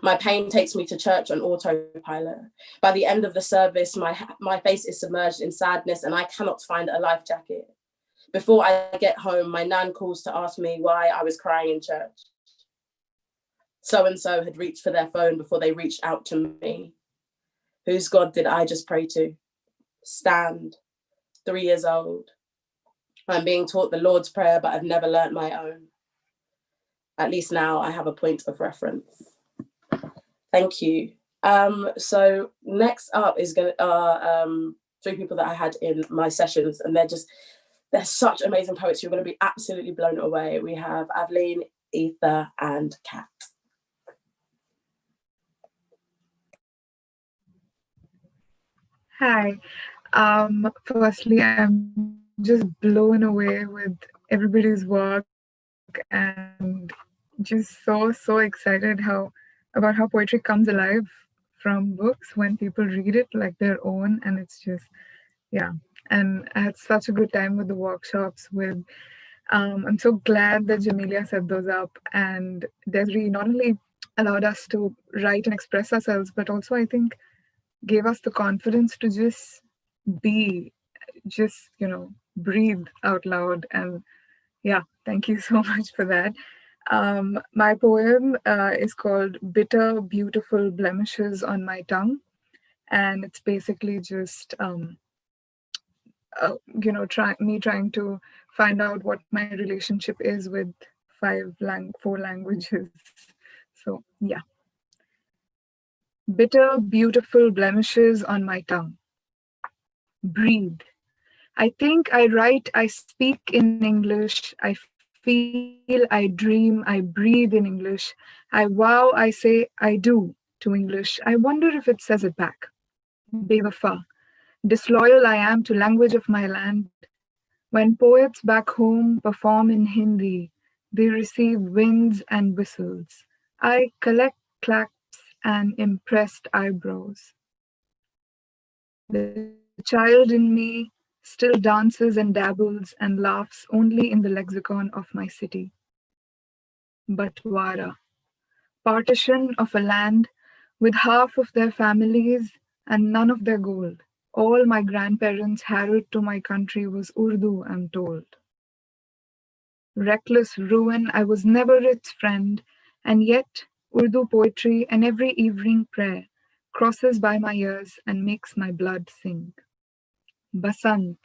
My pain takes me to church on autopilot. By the end of the service, my face is submerged in sadness and I cannot find a life jacket. Before I get home, my nan calls to ask me why I was crying in church. So-and-so had reached for their phone before they reached out to me. Whose God did I just pray to? Stand, 3 years old. I'm being taught the Lord's Prayer, but I've never learnt my own. At least now I have a point of reference. Thank you. So next up is three people that I had in my sessions, and they're such amazing poets. You're going to be absolutely blown away. We have Aveline, Ether, and Kat. Hi. Firstly, I'm just blown away with everybody's work and just so excited about how poetry comes alive from books when people read it like their own, and it's just, yeah. And I had such a good time with the workshops. I'm so glad that Jamelia set those up, and Desiree not only allowed us to write and express ourselves, but also I think gave us the confidence to just be, just, breathe out loud. And yeah, thank you so much for that. My poem is called Bitter, Beautiful Blemishes on My Tongue. And it's basically just, trying to find out what my relationship is with 4 languages. So yeah. Bitter, beautiful blemishes on my tongue. Breathe. I think, I write, I speak in English. I feel, I dream, I breathe in English. I vow, I say, I do to English. I wonder if it says it back. Bewafa. Disloyal I am to language of my land. When poets back home perform in Hindi, they receive winds and whistles. I collect claps and impressed eyebrows. The child in me still dances and dabbles and laughs only in the lexicon of my city. Batwara, partition of a land with half of their families and none of their gold. All my grandparents' herald to my country was Urdu, I'm told. Reckless ruin, I was never its friend, and yet Urdu poetry and every evening prayer crosses by my ears and makes my blood sing. Basant,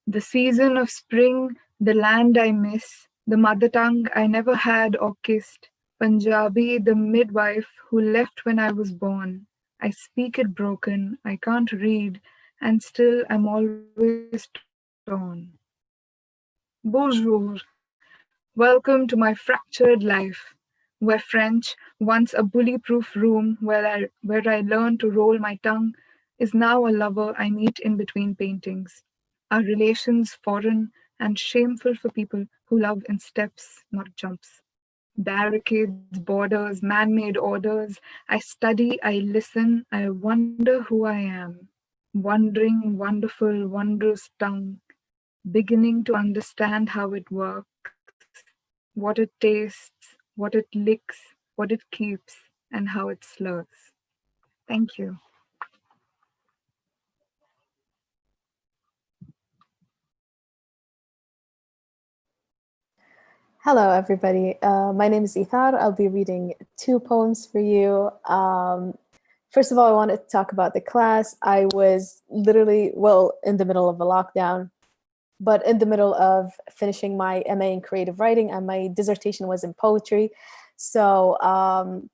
the season of spring, the land I miss, the mother tongue I never had or kissed, Punjabi, the midwife who left when I was born. I speak it broken, I can't read, and still I'm always torn. Bonjour, welcome to my fractured life, where French, once a bully-proof room where I learned to roll my tongue, is now a lover I meet in between paintings. Our relations foreign and shameful for people who love in steps, not jumps. Barricades, borders, man-made orders. I study, I listen, I wonder who I am. Wondering, wonderful, wondrous tongue. Beginning to understand how it works, what it tastes, what it licks, what it keeps, and how it slurs. Thank you. Hello, everybody. My name is Ithar. I'll be reading 2 poems for you. First of all, I want to talk about the class. I was literally, in the middle of a lockdown, but in the middle of finishing my MA in creative writing, and my dissertation was in poetry. So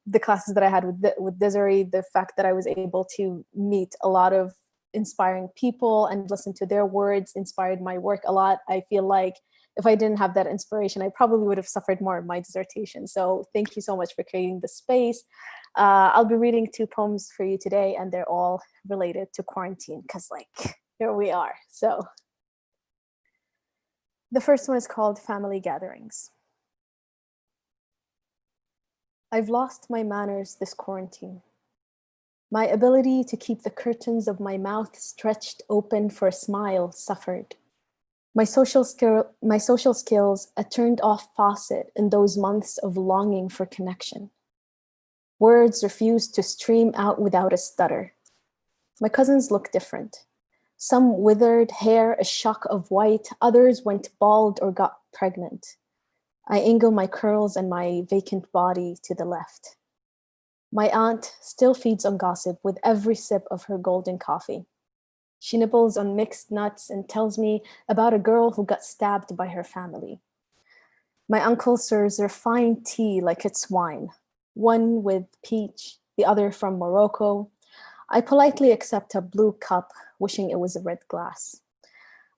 the classes that I had with Desiree, the fact that I was able to meet a lot of inspiring people and listen to their words inspired my work a lot. I feel like if I didn't have that inspiration, I probably would have suffered more in my dissertation. So thank you so much for creating the space. I'll be reading 2 poems for you today, and they're all related to quarantine, because here we are. So the first one is called Family Gatherings. I've lost my manners this quarantine. My ability to keep the curtains of my mouth stretched open for a smile suffered. My social skills, a turned off faucet in those months of longing for connection. Words refused to stream out without a stutter. My cousins look different. Some withered, hair a shock of white, others went bald or got pregnant. I angle my curls and my vacant body to the left. My aunt still feeds on gossip with every sip of her golden coffee. She nibbles on mixed nuts and tells me about a girl who got stabbed by her family. My uncle serves her fine tea like it's wine, one with peach, the other from Morocco. I politely accept a blue cup, wishing it was a red glass.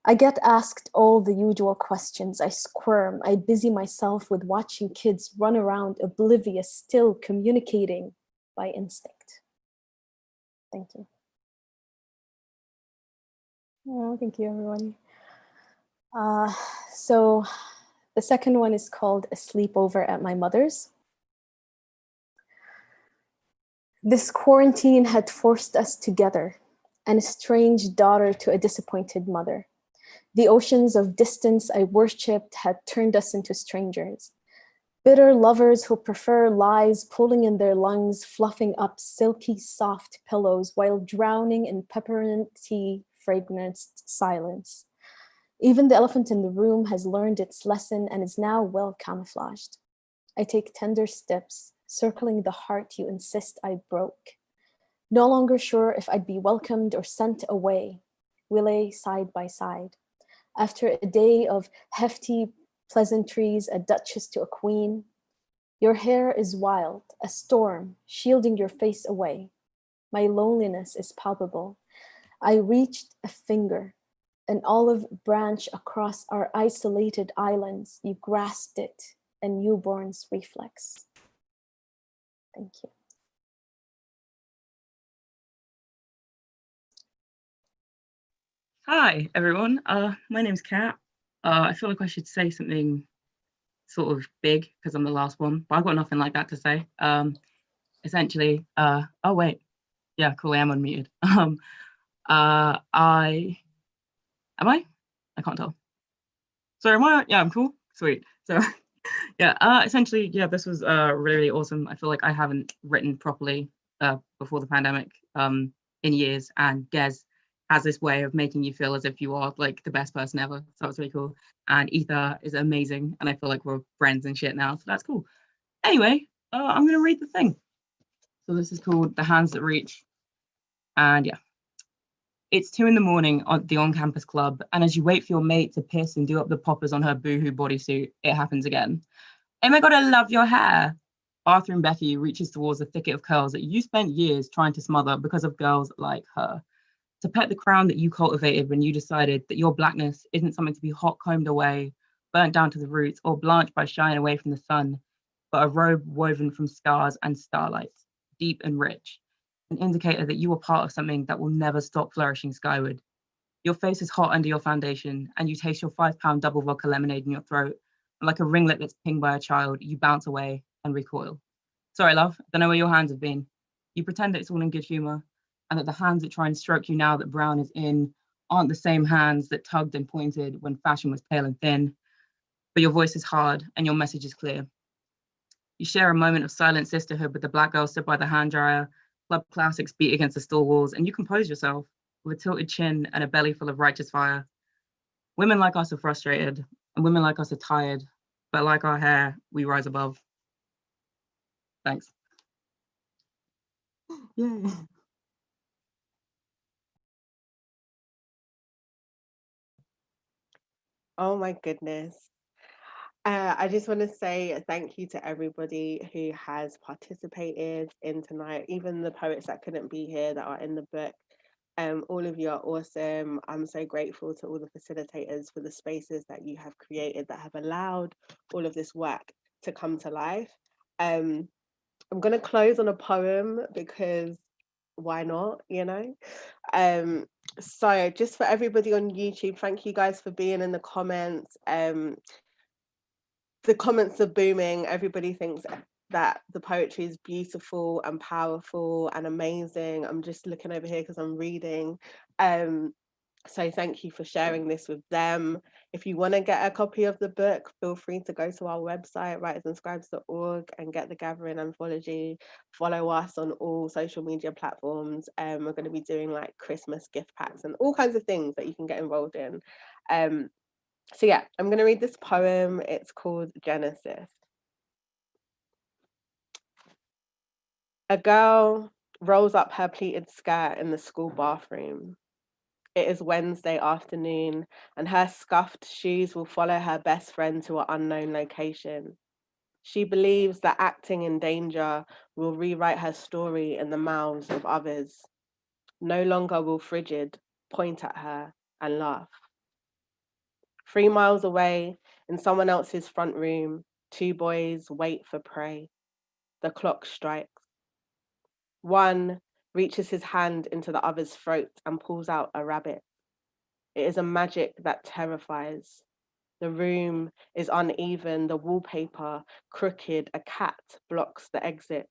I get asked all the usual questions. I squirm. I busy myself with watching kids run around oblivious, still communicating by instinct. Thank you. Oh, thank you, everybody. So The second one is called A Sleepover at My Mother's. This quarantine had forced us together, an estranged daughter to a disappointed mother. The oceans of distance I worshipped had turned us into strangers. Bitter lovers who prefer lies pulling in their lungs, fluffing up silky soft pillows while drowning in peppermint tea fragranced silence. Even the elephant in the room has learned its lesson and is now well camouflaged. I take tender steps, circling the heart you insist I broke. No longer sure if I'd be welcomed or sent away. We lay side by side. After a day of hefty pleasantries, a duchess to a queen, your hair is wild, a storm, shielding your face away. My loneliness is palpable. I reached a finger, an olive branch across our isolated islands. You grasped it, a newborn's reflex. Thank you. Hi, everyone. My name's Kat. I feel like I should say something sort of big because I'm the last one, but I've got nothing like that to say. Essentially, oh wait, yeah, cool, I am unmuted. Am I? I can't tell. Sorry, am I? Yeah, I'm cool. Sweet. So, yeah, essentially, yeah, this was really, really awesome. I feel like I haven't written properly before the pandemic in years, and Des has this way of making you feel as if you are like the best person ever. So that was really cool. And Ether is amazing, and I feel like we're friends and shit now, so that's cool. Anyway, I'm gonna read the thing. So this is called The Hands That Reach, and yeah. It's 2 a.m. at the on-campus club, and as you wait for your mate to piss and do up the poppers on her boohoo bodysuit, it happens again. Oh my God, I love your hair. Bathroom Becky reaches towards a thicket of curls that you spent years trying to smother because of girls like her. To pet the crown that you cultivated when you decided that your blackness isn't something to be hot combed away, burnt down to the roots, or blanched by shying away from the sun, but a robe woven from scars and starlight, deep and rich. An indicator that you are part of something that will never stop flourishing skyward. Your face is hot under your foundation, and you taste your 5-pound double vodka lemonade in your throat. And like a ringlet that's pinged by a child, you bounce away and recoil. Sorry, love, I don't know where your hands have been. You pretend that it's all in good humor, and that the hands that try and stroke you now that brown is in aren't the same hands that tugged and pointed when fashion was pale and thin. But your voice is hard, and your message is clear. You share a moment of silent sisterhood with the black girl stood by the hand dryer, club classics beat against the store walls, and you compose yourself with a tilted chin and a belly full of righteous fire. Women like us are frustrated, and women like us are tired, but like our hair, we rise above. Thanks. Yay. Oh my goodness. I just want to say thank you to everybody who has participated in tonight, even the poets that couldn't be here that are in the book. All of you are awesome. I'm so grateful to all the facilitators for the spaces that you have created that have allowed all of this work to come to life. I'm going to close on a poem because why not, you know? So just for everybody on YouTube, thank you guys for being in the comments. The comments are booming. Everybody thinks that the poetry is beautiful and powerful and amazing. I'm just looking over here because I'm reading. So thank you for sharing this with them. If you want to get a copy of the book, feel free to go to our website, writersandscribez.org, and get the Gathering anthology. Follow us on all social media platforms. We're going to be doing like Christmas gift packs and all kinds of things that you can get involved in. So yeah, I'm going to read this poem. It's called Genesis. A girl rolls up her pleated skirt in the school bathroom. It is Wednesday afternoon, and her scuffed shoes will follow her best friend to an unknown location. She believes that acting in danger will rewrite her story in the mouths of others. No longer will Frigid point at her and laugh. 3 miles away, in someone else's front room, 2 boys wait for prey. The clock strikes. One reaches his hand into the other's throat and pulls out a rabbit. It is a magic that terrifies. The room is uneven, the wallpaper crooked, a cat blocks the exit.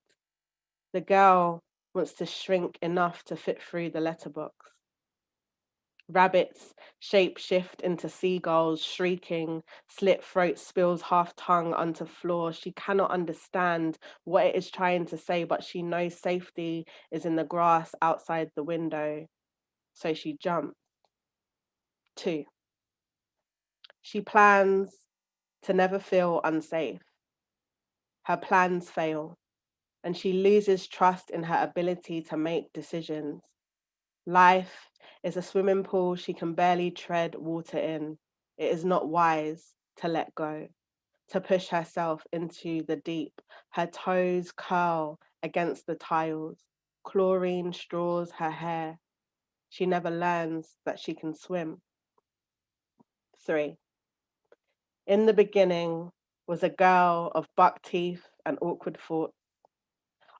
The girl wants to shrink enough to fit through the letterbox. Rabbits shape shift into seagulls, shrieking, slit throat spills half tongue onto floor. She cannot understand what it is trying to say, but she knows safety is in the grass outside the window. So she jumps. 2. She plans to never feel unsafe. Her plans fail, and she loses trust in her ability to make decisions. Life is a swimming pool she can barely tread water in. It is not wise to let go, to push herself into the deep. Her toes curl against the tiles. Chlorine straws her hair. She never learns that she can swim. 3. In the beginning was a girl of buck teeth and awkward thoughts.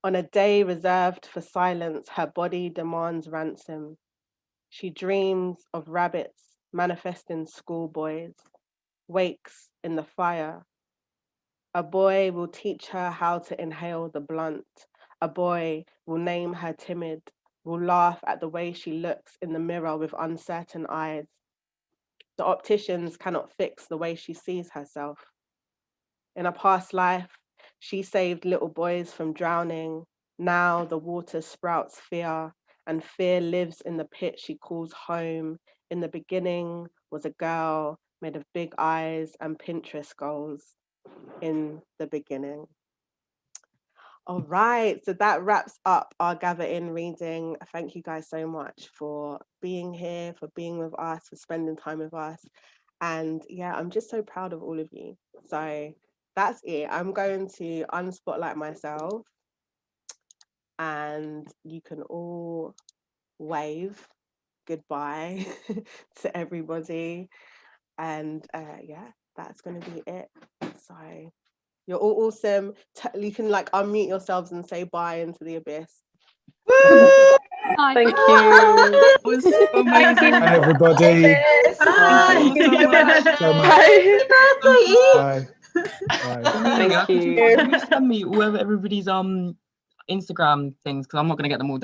On a day reserved for silence, her body demands ransom. She dreams of rabbits manifesting schoolboys, wakes in the fire. A boy will teach her how to inhale the blunt. A boy will name her timid, will laugh at the way she looks in the mirror with uncertain eyes. The opticians cannot fix the way she sees herself. In a past life, she saved little boys from drowning. Now the water sprouts fear, and fear lives in the pit she calls home. In the beginning was a girl made of big eyes and Pinterest goals. In the beginning. All right, so that wraps up our Gather In reading. Thank you guys so much for being here, for being with us, for spending time with us. And yeah, I'm just so proud of all of you. So that's it. I'm going to unspotlight myself and you can all wave goodbye to everybody. And yeah, that's going to be it. So you're all awesome. You can like unmute yourselves and say bye into the abyss. Thank you. It was so amazing. Hi, everybody. Thank you so much. So much. Bye. Bye. Amelia, Thank you. Can you send me whoever everybody's Instagram things, because I'm not going to get them all down.